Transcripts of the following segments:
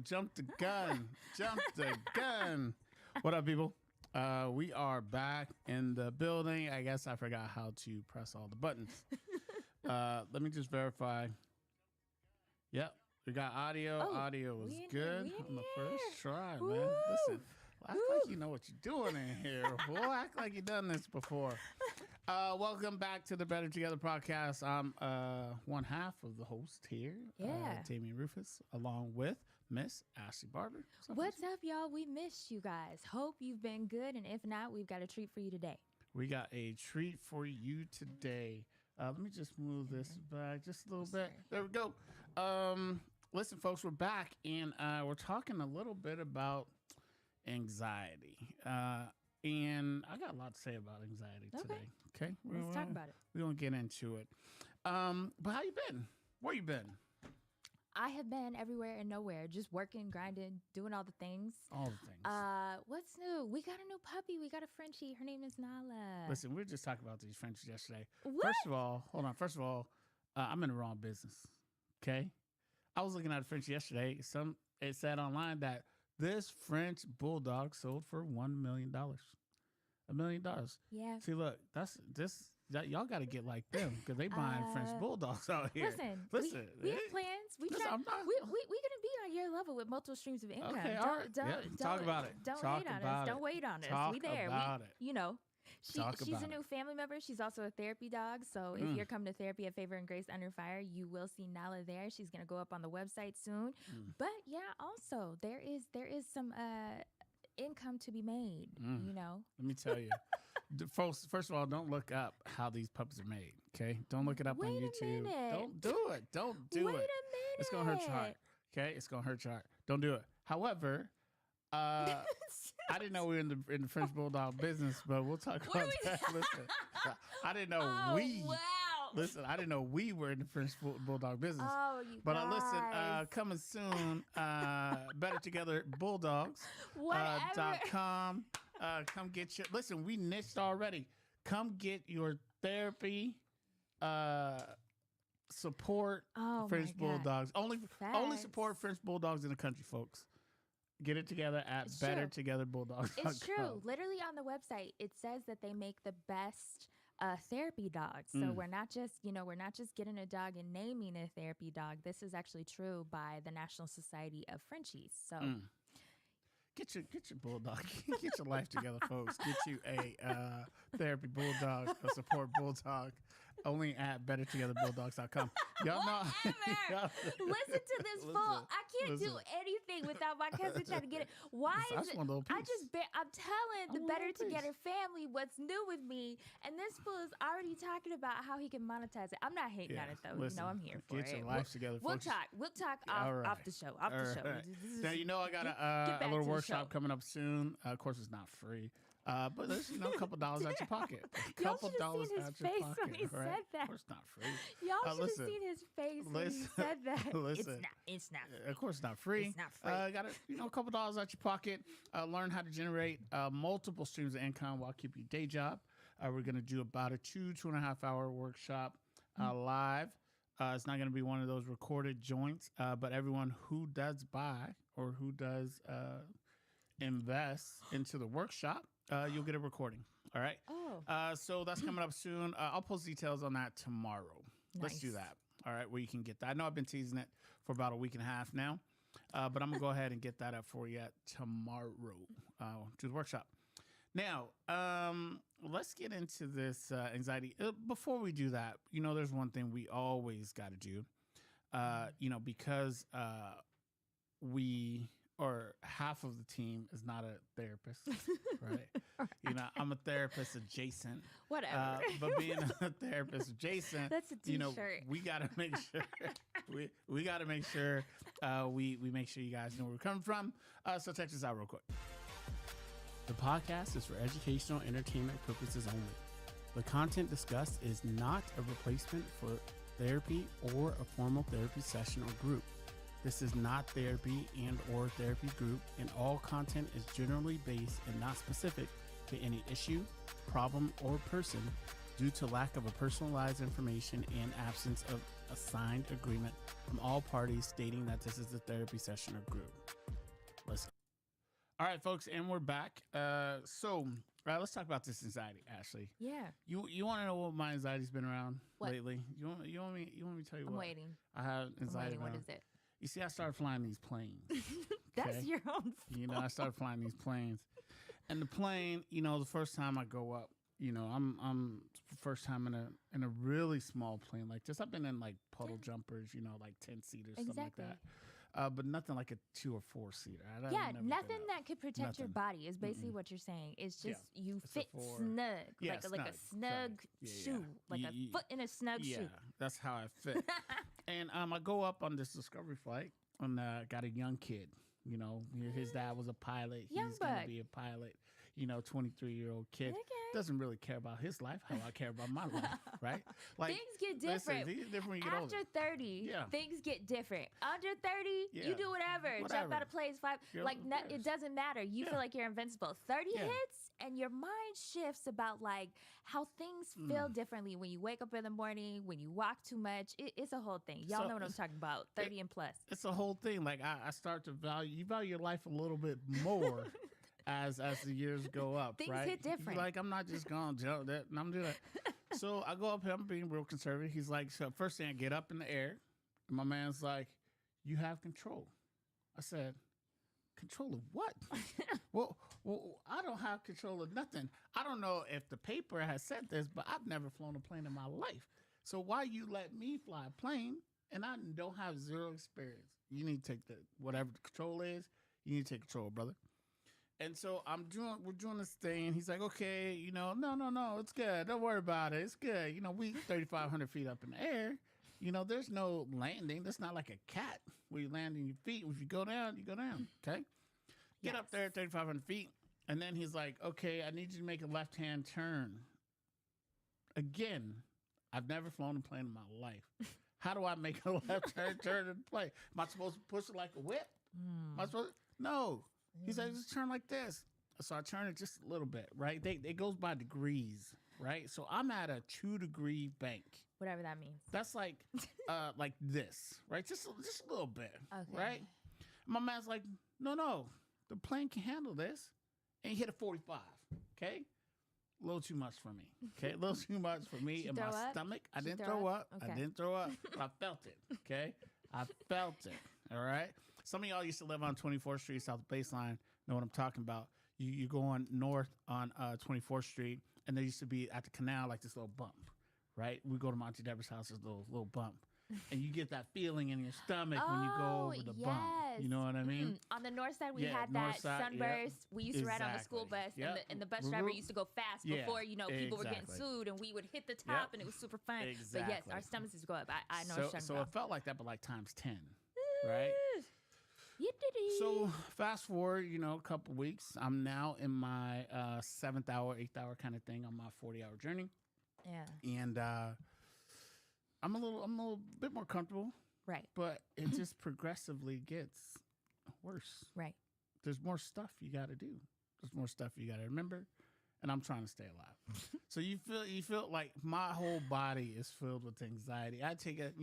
Jump the gun. Jump the gun. What up, people? We are back in the building. I guess I forgot how to press all the buttons. Let me just verify. Yep, we got audio. Audio was good on the first try, man. Listen, act like you know what you're doing in here. Boy, act like you've done this before. Welcome back to the Better Together podcast. I'm one half of the host here, Tammy Rufus, along with Miss Ashlea Barber. What's up, y'all? We missed you guys. Hope you've been good, and if not, we've got a treat for you today. We got a treat for you today. Let me just move this back just a little bit. There we go. Listen, folks, we're back, and we're talking a little bit about anxiety. And I got a lot to say about anxiety today. Okay, let's talk about it. We're gonna get into it. But how you been? Where you been? I have been everywhere and nowhere, just working, grinding, doing all the things. All the things. What's new? We got a new puppy. We got a Frenchie. Her name is Nala. Listen, we were just talking about these Frenchies yesterday. What? First of all, hold on. First of all, I'm in the wrong business. Okay, I was looking at a Frenchie yesterday. It said online that this French bulldog sold for $1 million. $1 million. Yeah. See, look, y'all got to get like them because they buying French bulldogs out here. Listen. We have plans. We're gonna be on your level with multiple streams of income. Okay, all right. Don't talk about it. Don't wait on us. Don't wait on us. We there. You know. She's a new family member. She's also a therapy dog. So if you're coming to therapy at Favor and Grace Under Fire, you will see Nala there. She's going to go up on the website soon. But yeah, also there is some income to be made, you know. Let me tell you. Folks, first of all, don't look up how these puppies are made, okay? Don't look it up on YouTube. Don't do it. Don't do it. Wait a minute. It's going to hurt your heart, okay? It's going to hurt your heart. Don't do it. However, I didn't know we were in the French Bulldog business, but we'll talk about that. Listen, I didn't know Listen, I didn't know we were in the French Bulldog business. Oh, you but guys. Listen, coming soon, Better Together Bulldogs. .com. Come get your. Listen, we niched already. Come get your therapy. Support French Bulldogs. Only support French Bulldogs in the country, folks. Get it together at bettertogetherbulldogs.com. It's true. Literally on the website, it says that they make the best therapy dogs. So we're not just getting a dog and naming a therapy dog. This is actually true by the National Society of Frenchies. So get your bulldog. Get your life together, folks. Get you a therapy bulldog, a support bulldog. Only at bettertogetherbulldogs.com. Y'all know. Listen to this full. I can't do anything without my cousin trying to get it. Why is it? I'm telling the Better Together family what's new with me, and this fool is already talking about how he can monetize it. I'm not hating on it though. Listen, I'm here for it. Get your life together, folks. We'll talk off the show. Off the show. Right. Now I got a little workshop coming up soon. Of course, it's not free. But there's a couple dollars out your pocket. A couple dollars out your pocket. When he said that. Of course, not free. Y'all should have seen his face when he said that. It's not free. Of course, it's not free. It's not free. Got a couple dollars out your pocket. Learn how to generate multiple streams of income while keeping your day job. We're going to do about a 2.5 hour workshop live. It's not going to be one of those recorded joints, but everyone who does buy or who does invest into the workshop, you'll get a recording. All right. So that's coming up soon. I'll post details on that tomorrow. Nice. Let's do that. All right. Where you can get that. I know I've been teasing it for about a week and a half now, but I'm going to go ahead and get that up for you tomorrow to the workshop. Now, let's get into this anxiety. Before we do that, there's one thing we always got to do, because or half of the team is not a therapist, right? I'm a therapist adjacent. Whatever. But being a therapist adjacent, that's a t-shirt. We got to make sure we got to make sure we make sure you guys know where we're coming from. So check this out real quick. The podcast is for educational entertainment purposes only. The content discussed is not a replacement for therapy or a formal therapy session or group. This is not therapy and/or therapy group, and all content is generally based and not specific to any issue, problem, or person due to lack of a personalized information and absence of a signed agreement from all parties stating that this is a therapy session or group. All right, folks, and we're back. So let's talk about this anxiety, Ashley. Yeah. You want to know what my anxiety's been around lately? You want me to tell you I'm what? waiting. I have anxiety. What is it? You see, I started flying these planes. That's your own fault. I started flying these planes. And the plane, the first time I go up, I'm first time in a really small plane like this. I've been in like puddle jumpers, like 10-seaters, something like that. But nothing like a 2 or 4-seater. Nothing that could protect your body is basically what you're saying. It's just you fit snug, like a snug shoe, like a foot in a snug shoe. Yeah, that's how I fit. And I go up on this Discovery flight and got a young kid. His dad was a pilot. He's going to be a pilot. 23-year-old kid doesn't really care about his life how I care about my life, right? Like things get different. Things get different when you get After older. 30, things get different. Under 30, you do whatever. Jump out of planes, it doesn't matter. You feel like you're invincible. 30 hits and your mind shifts about like how things feel differently when you wake up in the morning, when you walk too much. It's a whole thing. Y'all know what I'm talking about. 30 and plus. It's a whole thing. Like I start to value your life a little bit more. As the years go up, things right? hit different. Like I'm not just gonna jump that, and I'm doing that. So I go up here. I'm being real conservative. He's like, so first thing I get up in the air, and my man's like, "You have control." I said, "Control of what?" well, I don't have control of nothing. I don't know if the paper has said this, but I've never flown a plane in my life. So why you let me fly a plane and I don't have zero experience? You need to take whatever the control is. You need to take control, brother. And so we're doing this thing, and he's like, okay, no, it's good. Don't worry about it. It's good. We 3,500 feet up in the air. There's no landing. That's not like a cat where you land on your feet. If you go down, you go down. Okay? Get up there at 3,500 feet. And then he's like, okay, I need you to make a left-hand turn. Again, I've never flown a plane in my life. How do I make a left-hand turn in the plane? Am I supposed to push it like a whip? Am I supposed to? No. He said, just turn like this. So I turn it just a little bit, right? It goes by degrees, right? So I'm at a 2-degree bank. Whatever that means. That's like this, right? Just a little bit, right? My man's like, no, the plane can handle this. And he hit a 45, okay? A little too much for me, okay? A little too much for me in my stomach. I didn't throw up. Okay. I didn't throw up, but I felt it, okay? I felt it, all right? Some of y'all used to live on 24th Street, South Baseline, know what I'm talking about. You go on north on 24th Street, and there used to be at the canal like this little bump, right? We go to Monty Deborah's house, there's a little bump. And you get that feeling in your stomach when you go over the bump. You know what I mean? On the north side, we had that sunburst. We used to ride on the school bus, and the bus driver used to go fast before, people were getting sued, and we would hit the top, and it was super fun. But yes, our stomachs used to go up. I know what you're talking about. So it felt like that, but like times 10, right? So fast forward, a couple weeks. I'm now in my 7th hour, 8th hour kind of thing on my 40-hour journey. Yeah. And I'm a little bit more comfortable. Right. But it just progressively gets worse. Right. There's more stuff you got to do. There's more stuff you got to remember. And I'm trying to stay alive. So you feel like my whole body is filled with anxiety. I take it,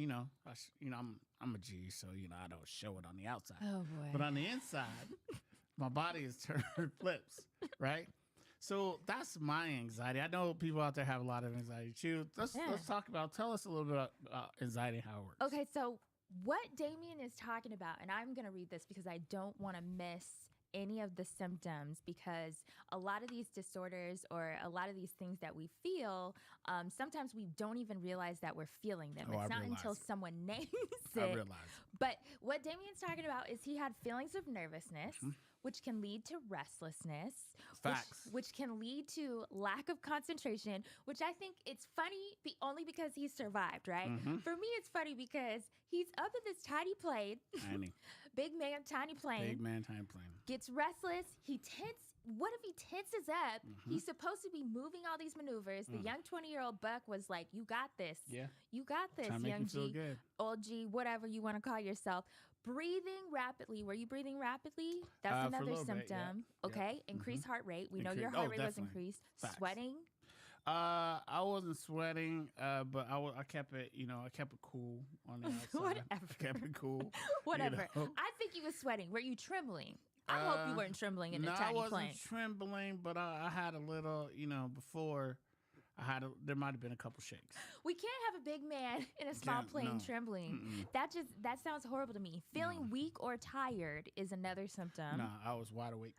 I'm a G, so I don't show it on the outside. Oh boy. But on the inside, my body is turned flips, right? So that's my anxiety. I know people out there have a lot of anxiety too. Let's tell us a little bit about anxiety and how it works. Okay, so what Damien is talking about, and I'm going to read this because I don't want to miss any of the symptoms, because a lot of these disorders or a lot of these things that we feel, sometimes we don't even realize that we're feeling them. It's not until someone names it. I realize. But what Damien's talking about is he had feelings of nervousness, which can lead to restlessness. Facts. Which can lead to lack of concentration, which I think it's funny only because he survived, right? For me, it's funny because he's up in this tiny plane. Tiny. Big man, tiny plane. Big man, tiny plane. Gets restless. He tenses. What if he tenses up? He's supposed to be moving all these maneuvers. The young 20-year-old buck was like, you got this. Yeah. You got this, young G. Old G, whatever you want to call yourself. Breathing rapidly. Were you breathing rapidly? That's another symptom. Bit, yeah. Okay. Increased heart rate. We know your heart rate was increased. Facts. Sweating. I wasn't sweating, but I kept it, I kept it cool on the outside. Whatever. I kept it cool. Whatever. I think you was sweating. Were you trembling? I hope you weren't trembling in the tiny plane. No, I wasn't trembling, but I had a little, before there might have been a couple shakes. We can't have a big man in a small plane trembling. Mm-mm. That sounds horrible to me. Feeling weak or tired is another symptom. No, I was wide awake.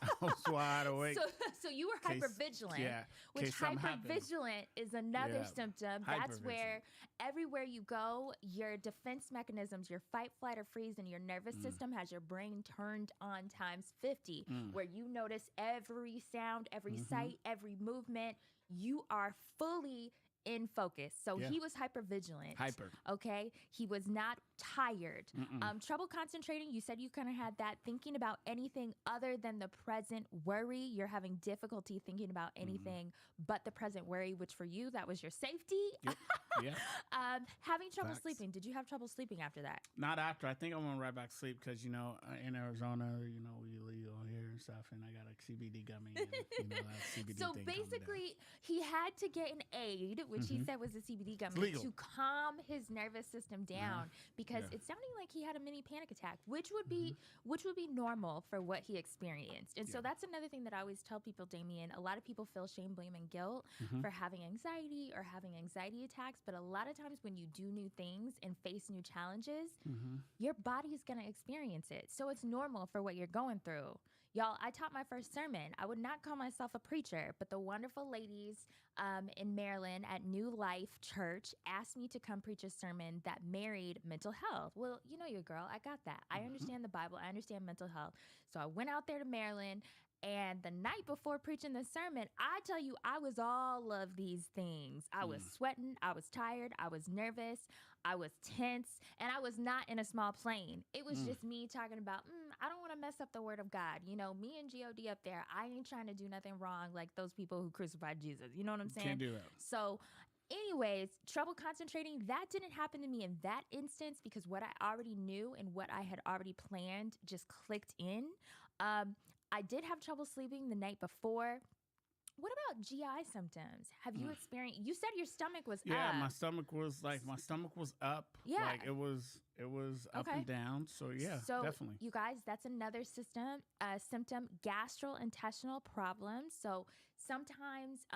I was wide awake. So you were hypervigilant. Yeah. Which hypervigilant is another symptom. That's where everywhere you go, your defense mechanisms, your fight, flight, or freeze, and your nervous system has your brain turned on times 50, where you notice every sound, every sight, every movement. You are fully in focus. So he was hypervigilant. Hyper. Okay. He was not tired. Trouble concentrating. You said you kind of had that. Thinking about anything other than the present worry. You're having difficulty thinking about anything but the present worry, which for you, that was your safety. Yep. Yeah. Having trouble sleeping. Did you have trouble sleeping after that? Not after. I think I went right back to sleep because, in Arizona, we legal here and stuff, and I got a CBD gummy. And, that CBD so thing basically, he had to get an aid, which he said was a CBD gummy, to calm his nervous system down because it's sounding like he had a mini panic attack, which would be normal for what he experienced. And so that's another thing that I always tell people, Damien. A lot of people feel shame, blame, and guilt for having anxiety or having anxiety attacks. But a lot of times when you do new things and face new challenges, your body is going to experience it. So it's normal for what you're going through. Y'all, I taught my first sermon. I would not call myself a preacher, but the wonderful ladies in Maryland at New Life Church asked me to come preach a sermon that married mental health. Well, you know your girl. I got that. I understand the Bible. I understand mental health. So I went out there to Maryland. And the night before preaching the sermon, I tell you, I was all of these things. I was sweating. I was tired. I was nervous. I was tense. And I was not in a small plane. It was just me talking about, I don't want to mess up the word of God. Me and G.O.D. up there, I ain't trying to do nothing wrong like those people who crucified Jesus. You know what I'm saying? Can't do that. So anyways, trouble concentrating, that didn't happen to me in that instance because what I already knew and what I had already planned just clicked in. I did have trouble sleeping the night before. What about GI symptoms? Have you experienced? You said your stomach was up. Yeah, my stomach was up. Yeah, like it was up and down. So yeah, definitely. You guys, that's another symptom, gastrointestinal problems. So sometimes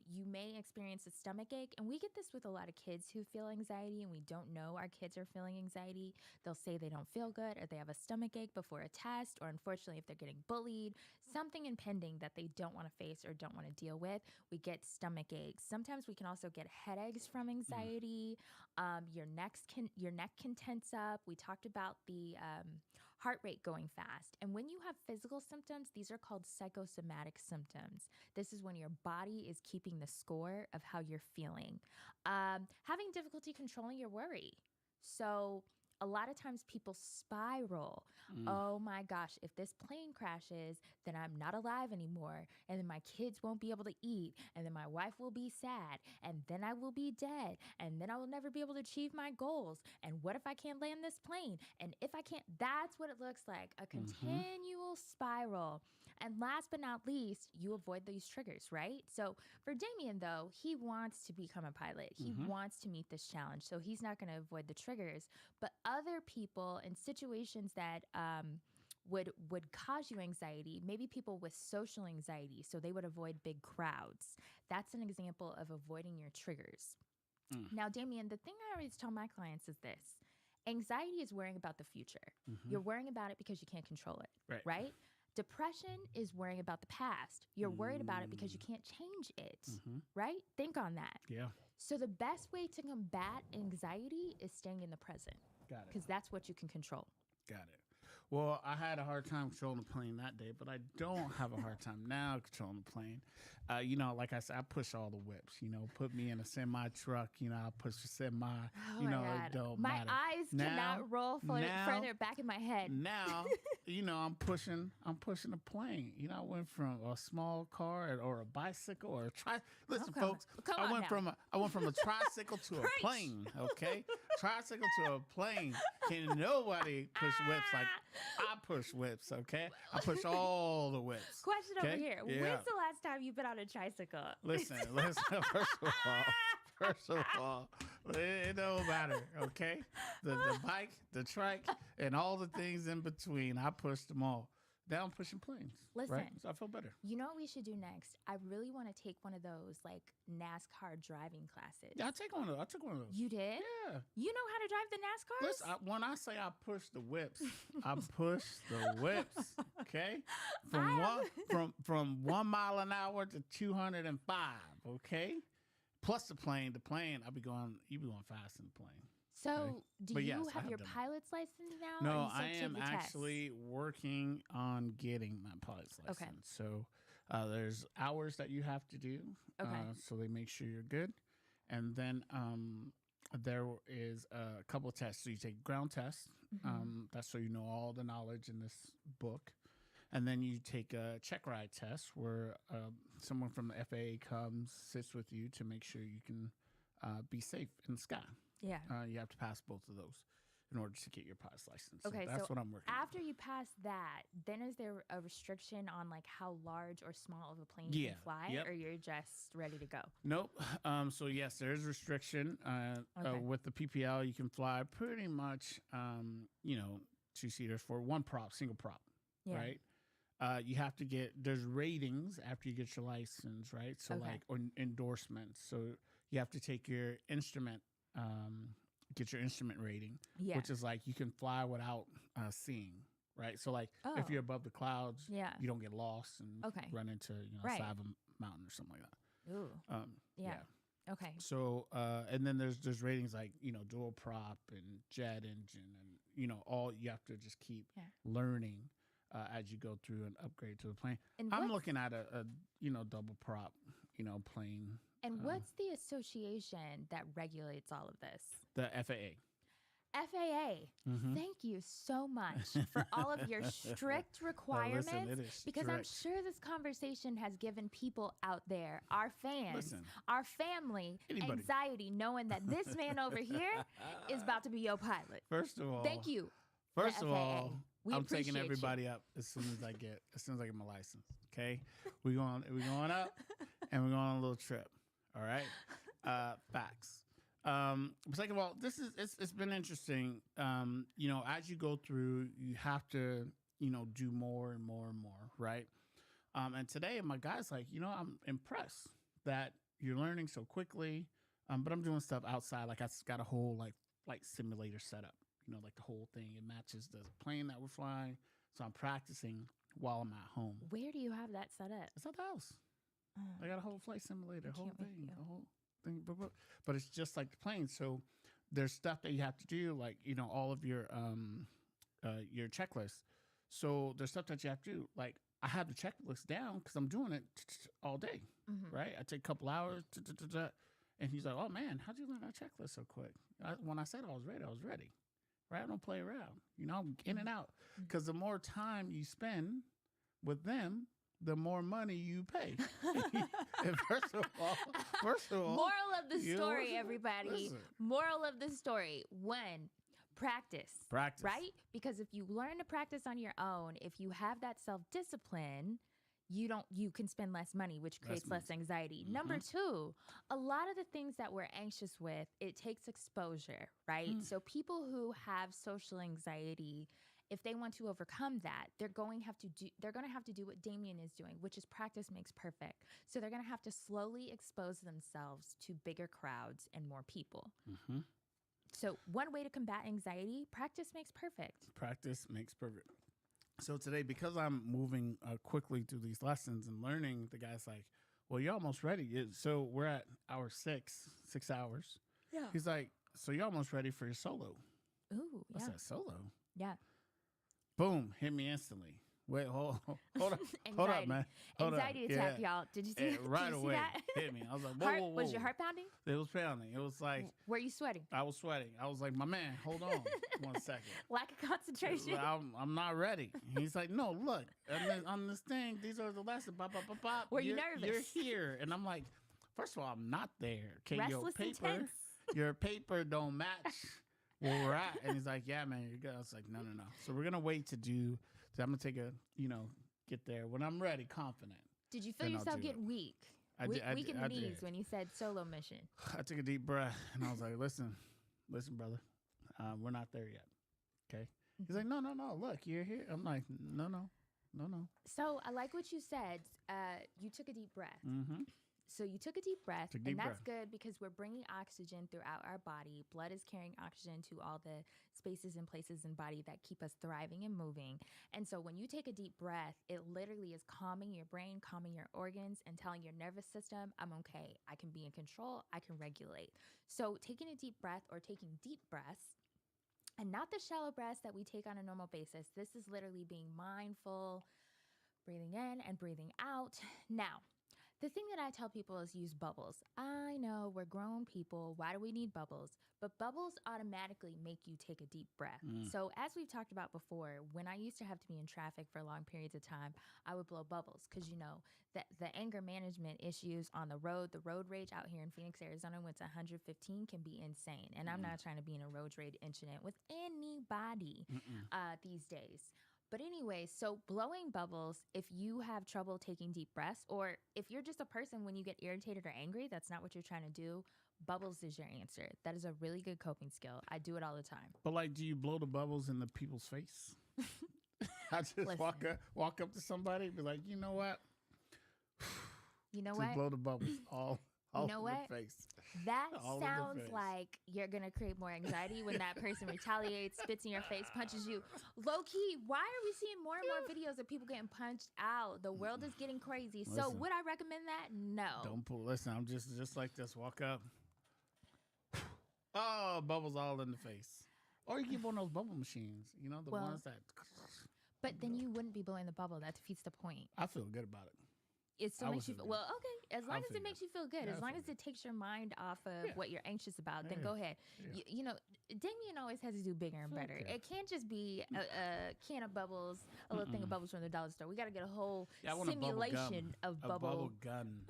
you may experience a stomach ache, and we get this with a lot of kids who feel anxiety, and we don't know our kids are feeling anxiety. They'll say they don't feel good, or they have a stomach ache before a test, or unfortunately, if they're getting bullied, something impending that they don't want to face or don't want to deal with, we get stomach aches. Sometimes we can also get headaches from anxiety. Your neck can tense up. We talked about the heart rate going fast. And when you have physical symptoms, these are called psychosomatic symptoms. This is when your body is keeping the score of how you're feeling. Having difficulty controlling your worry. So a lot of times people spiral. Oh my gosh, if this plane crashes, then I'm not alive anymore. And then my kids won't be able to eat. And then my wife will be sad. And then I will be dead. And then I will never be able to achieve my goals. And what if I can't land this plane? And if I can't, that's what it looks like. A continual spiral. And last but not least, you avoid these triggers, right? So for Damien, though, he wants to become a pilot. He wants to meet this challenge. So he's not going to avoid the triggers. But other people in situations that would cause you anxiety, maybe people with social anxiety, so they would avoid big crowds. That's an example of avoiding your triggers. Now, Damien, the thing I always tell my clients is this. Anxiety is worrying about the future. You're worrying about it because you can't control it, right? Depression is worrying about the past. You're worried about it because you can't change it, right? Think on that. Yeah. So the best way to combat anxiety is staying in the present. Got it. Because that's what you can control. Got it. Well, I had a hard time controlling the plane that day, but I don't have a hard time now controlling the plane. Like I said, I push all the whips, put me in a semi truck, I push a semi, it don't my matter. eyes cannot roll further back in my head. Now, I'm pushing a plane. I went from a small car or a bicycle or a Listen, folks, I went from a tricycle to a plane, okay? Tricycle to a plane. Can nobody push whips like I push whips, okay? I push all the whips. Question over here. Yeah. When's the last time you've been on on a tricycle. Listen. First of all, it don't matter, okay? The bike, the trike, and all the things in between, I pushed them all. Now I'm pushing planes. Listen, right? So I feel better. You know what we should do next? I really want to take one of those like NASCAR driving classes. Yeah, I took one of those. You did? Yeah. You know how to drive the NASCARs? Listen, when I say I push the whips, I push the whips. Okay, from 1 mile an hour to 205. Okay, plus the plane. The plane, you be going fast in the plane. So, okay? do you have your pilot's license now? No, I am actually working on getting my pilot's license. Okay. So, there's hours that you have to do. Okay. So they make sure you're good, and then there is a couple of tests. So you take ground tests. That's so you know all the knowledge in this book. And then you take a check ride test where someone from the FAA comes, sits with you to make sure you can be safe in the sky. Yeah. You have to pass both of those in order to get your pilot's license. Okay, so that's what I'm working after on. you pass that, then is there a restriction on like how large or small of a plane you can fly, or you're just ready to go? Nope. So yes, there is restriction with the PPL. You can fly pretty much, 2-seaters for one prop, single prop, right? You have to there's ratings after you get your license, right? So or endorsements. So you have to take your instrument. Get your instrument rating, which is like you can fly without seeing, right? So like if you're above the clouds, you don't get lost and run into side of a mountain or something like that. Ooh. Okay. So and then there's ratings like dual prop and jet engine and all you have to just keep learning as you go through and upgrade to the plane. And I'm looking at a double prop plane. And what's the association that regulates all of this? The FAA. FAA, thank you so much for all of your strict requirements. Because I'm sure this conversation has given people out there, our fans, our family, anxiety, knowing that this man over here is about to be your pilot. First of all, thank you. First of all, I'm taking everybody up as soon as I get my license. Okay, we're going up, and we're going on a little trip. All right, facts. Second of all, it's been interesting. As you go through, you have to do more and more and more, right? And today, my guy's like, I'm impressed that you're learning so quickly. But I'm doing stuff outside, like I got a whole like simulator setup. Like the whole thing. It matches the plane that we're flying, so I'm practicing while I'm at home. Where do you have that set up? It's at the house. I got a whole flight simulator, the whole thing, but it's just like the plane. So there's stuff that you have to do, like all of your checklist. So there's stuff that you have to do. Like I have the checklist down because I'm doing it all day, right? I take a couple hours, and he's like, "Oh man, how'd you learn that checklist so quick?" When I said I was ready. Right? I don't play around. I'm in and out because the more time you spend with them, the more money you pay. And first of all, moral of the story, everybody. Moral of the story: practice, right? Because if you learn to practice on your own, if you have that self-discipline, you can spend less money, which creates less anxiety. Number two, a lot of the things that we're anxious with, it takes exposure, right? So people who have social anxiety, if they want to overcome that, they're going to have to do what Damien is doing, which is practice makes perfect. So they're going to have to slowly expose themselves to bigger crowds and more people. So one way to combat anxiety, practice makes perfect. Practice makes perfect. So today, because I'm moving quickly through these lessons and learning, the guy's like, well, you're almost ready. So we're at hour 6 hours. Yeah. He's like, so you're almost ready for your solo. Ooh, What's that, solo? Yeah. Boom, hit me instantly. Wait, hold up. Hold up, man. Anxiety attack, y'all. Did you see right did you away, see that? hit me. I was like, whoa. Was your heart pounding? It was pounding. It was like. Were you sweating? I was sweating. I was like, my man, hold on 1 second. Lack of concentration. I'm not ready. He's like, no, look, on this thing, these are the lessons. Bop, bop, bop, bop. Were you nervous? You're here. And I'm like, first of all, I'm not there. Okay, Restless intense. Your paper don't match where we're at. And he's like, yeah, man, you're good. I was like, no. So we're going to wait to do, so I'm going to take get there when I'm ready, confident. Did you feel yourself get weak? Weak in the knees when you said solo mission. I took a deep breath and I was like, listen, brother, we're not there yet. Okay. He's like, no. Look, you're here. I'm like, no. So I like what you said. You took a deep breath. Mm-hmm. So you took a deep breath, and that's good because we're bringing oxygen throughout our body. Blood is carrying oxygen to all the spaces and places in body that keep us thriving and moving. And so when you take a deep breath, it literally is calming your brain, calming your organs, and telling your nervous system, I'm okay. I can be in control. I can regulate. So taking a deep breath or taking deep breaths, and not the shallow breaths that we take on a normal basis. This is literally being mindful, breathing in and breathing out. Now, the thing that I tell people is use bubbles. I know we're grown people. Why do we need bubbles? But bubbles automatically make you take a deep breath. So as we've talked about before, when I used to have to be in traffic for long periods of time, I would blow bubbles because, you know, the anger management issues on the road rage out here in Phoenix, Arizona, when it's 115 can be insane. And I'm not trying to be in a road rage incident with anybody these days. But anyway, so blowing bubbles, if you have trouble taking deep breaths, or if you're just a person when you get irritated or angry, that's not what you're trying to do, bubbles is your answer. That is a really good coping skill. I do it all the time. But like, do you blow the bubbles in the people's face? I just walk up to somebody and be like, you know what? Just blow the bubbles all in the face. That sounds like you're going to create more anxiety when that person retaliates, spits in your face, punches you. Low-key, why are we seeing more and more videos of people getting punched out? The world is getting crazy. Listen, so would I recommend that? No. Don't pull. Listen, I'm just like this. Walk up. Oh, bubbles all in the face. Or you keep one of those bubble machines. You know, the ones that... But then you wouldn't be blowing the bubble. That defeats the point. I feel good about it. It still makes you feel, well, okay, as long as it makes you feel good, as long as it takes your mind off of what you're anxious about, then go ahead. Yeah. You know, Damien always has to do bigger and better. Okay. It can't just be a can of bubbles, a little thing of bubbles from the dollar store. We got to get a whole simulation of bubble. A bubble gun.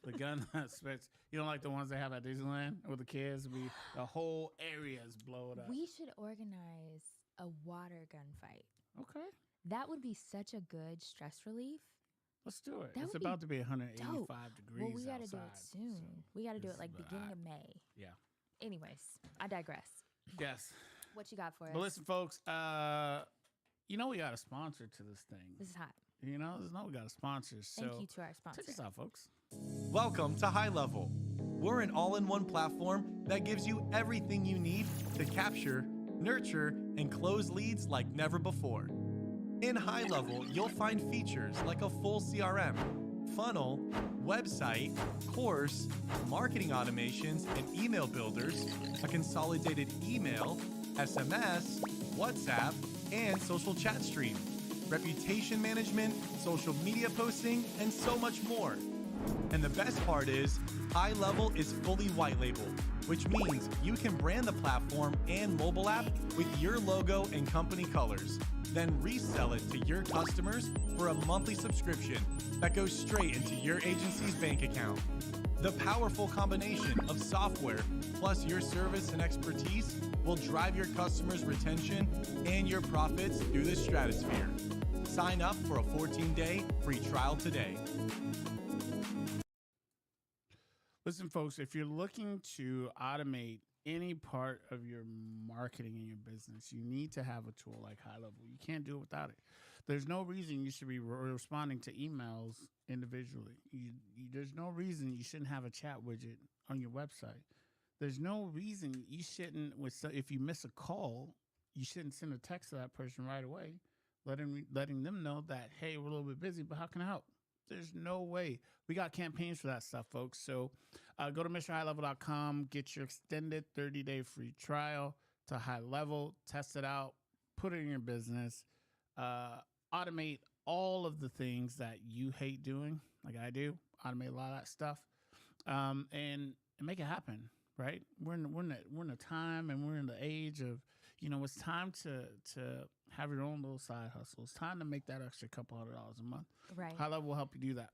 The gun that spits. You don't like the ones they have at Disneyland with the kids? The whole area is blown up. We should organize a water gun fight. Okay. That would be such a good stress relief. Let's do it. It's about to be 185 degrees. Well, we got to do it soon. So we got to do it like beginning of May. Yeah. Anyways, I digress. Yes. What you got for us? But listen, folks, you know we got a sponsor to this thing. This is hot. You know we got a sponsor. So thank you to our sponsor. Check this out, folks. Welcome to High Level. We're an all-in-one platform that gives you everything you need to capture, nurture, and close leads like never before. In High Level, you'll find features like a full CRM, funnel, website, course, marketing automations and email builders, a consolidated email, SMS, WhatsApp, and social chat stream, reputation management, social media posting, and so much more. And the best part is, High Level is fully white labeled, which means you can brand the platform and mobile app with your logo and company colors, then resell it to your customers for a monthly subscription that goes straight into your agency's bank account. The powerful combination of software plus your service and expertise will drive your customers' retention and your profits through the stratosphere. Sign up for a 14-day free trial today. Listen, folks, if you're looking to automate any part of your marketing in your business, you need to have a tool like High Level. You can't do it without it. There's no reason you should be responding to emails individually. There's no reason you shouldn't have a chat widget on your website. There's no reason you shouldn't, if you miss a call, you shouldn't send a text to that person right away, letting them know that, hey, we're a little bit busy, but how can I help? There's no way. We got campaigns for that stuff, folks. So go to MrHighLevel.com, get your extended 30-day free trial to High Level, test it out, put it in your business, automate all of the things that you hate doing, like I do, automate a lot of that stuff, and make it happen, right? We're in a time and we're in the age of, it's time to have your own little side hustle. It's time to make that extra couple $100 a month. Right. High Level will help you do that.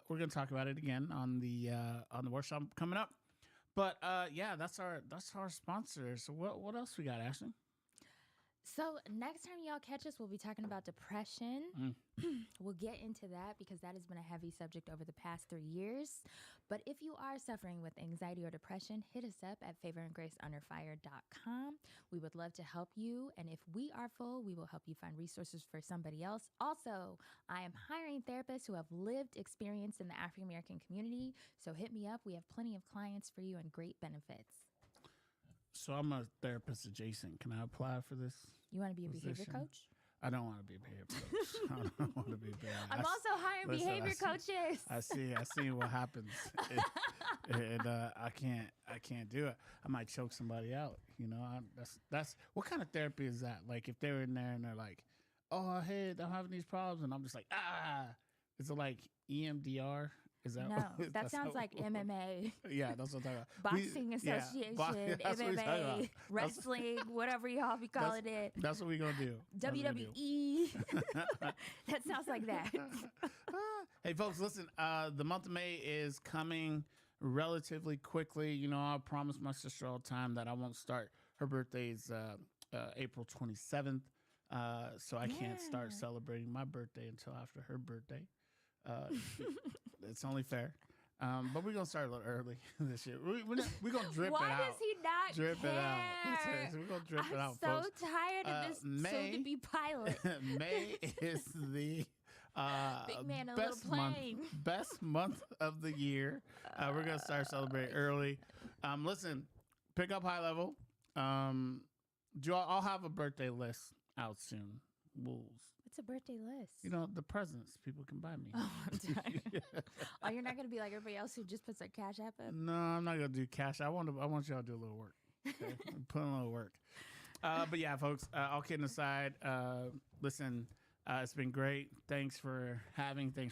We're going to talk about it again on the workshop coming up. But yeah, that's our sponsor. So what else we got, Ashley? So next time y'all catch us, we'll be talking about depression. We'll get into that because that has been a heavy subject over the past 3 years. But if you are suffering with anxiety or depression, hit us up at favorandgraceunderfire.com. We would love to help you. And if we are full, we will help you find resources for somebody else. Also, I am hiring therapists who have lived experience in the African American community. So hit me up. We have plenty of clients for you and great benefits. So I'm a therapist adjacent. Can I apply for this? You want to be a behavior coach? I don't want to be a behavior coach. I don't want to be a behavior. I'm also hiring behavior coaches. I see what happens. I can't do it. I might choke somebody out. You know, that's what kind of therapy is that? Like if they're in there and they're like, oh, hey, I'm having these problems, and I'm just like, is it like EMDR? Is that no? That sounds like MMA. Yeah, that's what I'm talking about. Boxing Association, MMA, wrestling, whatever y'all be calling it. That's what we're gonna do. WWE. That sounds like that. Hey, folks, listen. The month of May is coming relatively quickly. You know, I promise my sister all the time that I won't start. Her birthday is April 27th, so I can't start celebrating my birthday until after her birthday. It's only fair. But we're going to start a little early this year. We're going to drip it out. Why does he not drip care? It out. We're going to drip it out, I'm folks. so tired of this soon-to-be pilot. May is the big man, a little plane. Best month of the year. We're going to start celebrating early. Listen, pick up High Level. I'll have a birthday list out soon. What's a birthday list? You know, the presents people can buy me. Oh, I'm tired. Oh, you're not going to be like everybody else who just puts their Cash App up? No, I'm not going to do cash. I want y'all to do a little work. Okay? Put in a little work. But yeah, folks, all kidding aside, listen, it's been great. Thanks for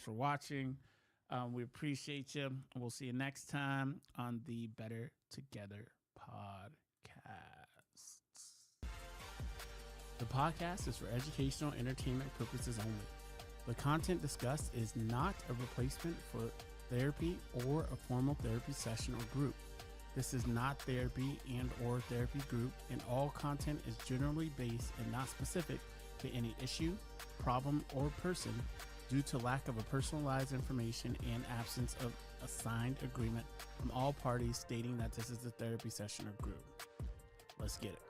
watching. We appreciate you. We'll see you next time on the Better Together podcast. The podcast is for educational entertainment purposes only. The content discussed is not a replacement for therapy or a formal therapy session or group. This is not therapy and or therapy group, and all content is generally based and not specific to any issue, problem, or person due to lack of a personalized information and absence of a signed agreement from all parties stating that this is a therapy session or group. Let's get it.